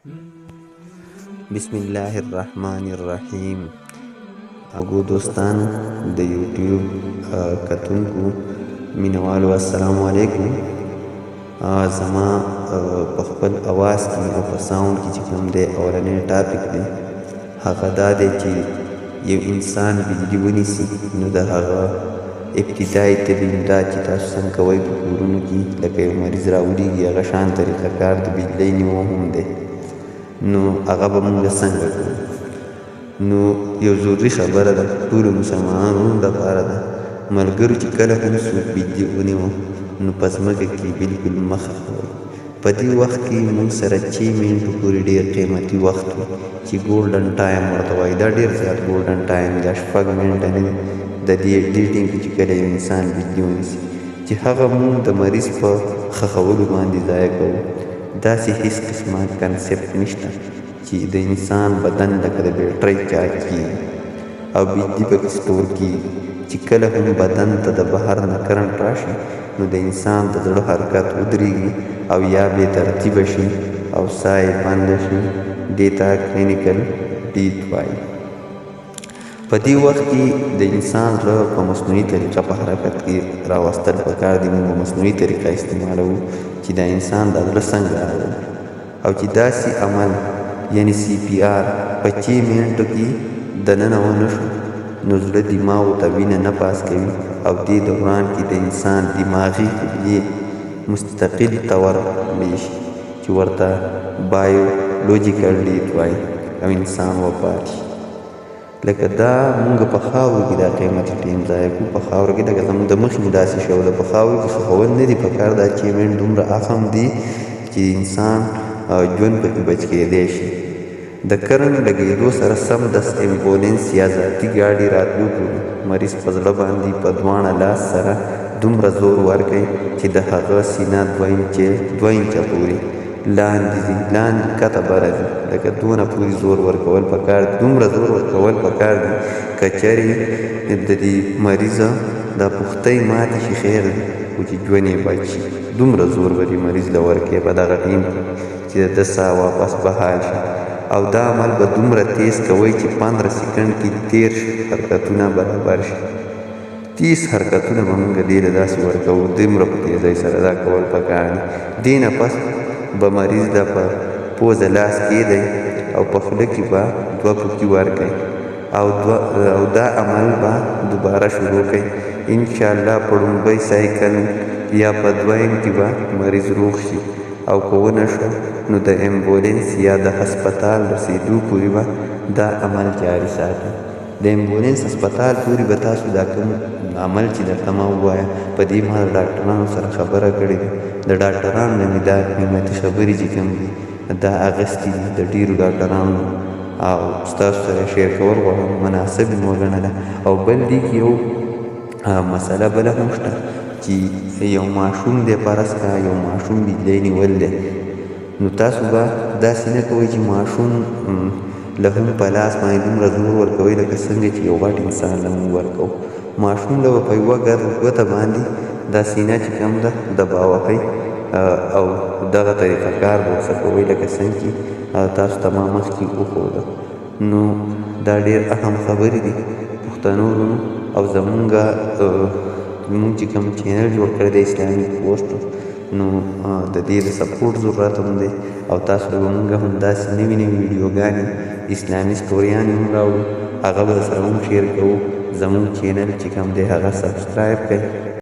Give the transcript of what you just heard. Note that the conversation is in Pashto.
بسم الله الرحمن الرحیم. اگو دوستانو د یوټیوب کتونکو مینوالو السلام علیکم. زما په خپل اواز کې او په ساوند کې چې کوم دی اولنی ټاپک دی هغه دا دی چې یو انسان بجلی ونیسي نو د هغه ابتدایي تدین دا چې تاسو څنګه کوئ په کورونو کې لکه یو مریض راولیږي هغه شان طریقه کار د بجلۍ نیو هم دی نو هغه به مونږ څنګه کوو. نو یو ضروري خبره ده ټولو مسلمانانو دپاره ده ملګرو چې کله هم څوک بجلي ونیوه نو په ځمکه کې بلکل مه خښوئ. په دې وخت کې مونږ سره 6 منټو پورې ډېر قیمتي وخت و چې ګولډن ټایم ورته وایي. دا ډېر زیات ګولډن ټایم دا 6 منټه نه دي د دې ډیټینګ کې چې کله یو انسان بجلي ونیسي چې هغه مونږ د مریض په خښولو باندې ضایع کوو. داسې هیڅ قسمه کنسپټ نشته چې د انسان بدن لکه د بیټرۍ چارج کېږي او بجلي پکې سټور کېږي چې کله هم بدن ته د بهر نه کرنټ راشي نو د انسان د زړه حرکت ودرېږي او یا بې ترتیبه شي او ساه یې بنده شي. دې ته کلینیکل ډیت وایي. په دې وخت کې د انسان زړه په مصنوعي طریقه په حرکت کې راوستل پکار دي. موږ مصنوعي طریقه استعمالوو چې د انسان د زړه څنګه راغلی او چې داسې عمل یعنی سی پی آر په 6 منټو کې دننه ونه شو نو زړه دماغو ته وینه نه پاس کوي او دې دوران کې د انسان دماغي قبلې مستقل طور شي چې ورته بایولوجیکل ډیت وایي او انسان وفات شي. لکه دا مونږ په خاورو کې دا قیمتي ټیم ضایع کوو. په خاورو کې لکه زموږ د مخکې مو داسې شوله په خاورو کې خښول نه دي پکار. دا 6 منټ دومره اخم دي چې انسان ژوند پکې بچ کېدی شي. د کرنټ لګېدو سره سمدست امبولینس یا ذاتي ګاډي راتلو پورې مریض په زړه باندې په دواړه لاس سره دومره زور ورکوي چې د هغه سینه 2 انچه پورې لاندې ځي لاندې کته بره ځي. لکه دونه پورې زور ورکول پکار دي دومره زور ورکول پکار دي که چېرې د دې مریضه دا پختۍ ماتې شي خیر دی خو چې ژوند یې بچ شي. دومره زور به دې مریض له ورکوي په دغه ټیم چې د ده ساه واپس بحال شي. او دا عمل به دومره تیز کوئ چې 15 سکنډ کې 30 حرکتونه برابر شي. 30 حرکتونه به مونږ دې له داسې ورکوو دومره په تیزۍ سره دا کول پکار دي. دې نه پس به مریض د په پوزه لاس کېدی او په خوله کې به 2 پوکي ورکوي او دا عمل به دوباره شروع کوي. انشاءالله په لومړی سایکل یا په 2 کې به مریض روغ شي او که ونه شو نو د امبولینس یا د هسپتال رسېدو پورې به دا عمل جاري ساتي. د امبولینس هسپتال پورې به تاسو دا کوم عمل چې درته ما ووایه په دې ما د ډاکټرانو سره خبره کړې ده. د ډاکټرانو نه مې دا قیمتي خبرې چې کوم دي دا اخیستې دي د ډېرو ډاکټرانو او ستاسو سره شیر کول غواړم مناسب مې وګڼله. او بل دې کې یو مسله بله هم شته چې یو ماشوم دی فرض کړه یو ماشوم بجلی نیول دی نو تاسو به داسې نه کوئ چې ماشوم له هم په لاس باندې دومره زور ورکوئ لکه څنګه چې یو غټ انسان له موږ ورکوو. ماشوم له به په یوه ګوته باندې دا سینه چې کوم ده دباوهئ او دغه طریقه کار به ورڅه کوئ لکه څنګه چې تاسو ته ما مخکې وښوده. نو دا ډېر اهم خبرې دي پښتنو وروڼو او زمونږ چې کوم چینل جوړ کړی دی اسلامي پوسټ نو د دې د سپورټ ضرورت هم دی او تاسو به مونږ هم داسې نوي نوي ویډیوګانې اسلامي سټوریانې هم راوړو هغه به سره هم شیر کوو. زمونږ چینل چې کوم دی هغه سبسکرایب کړئ.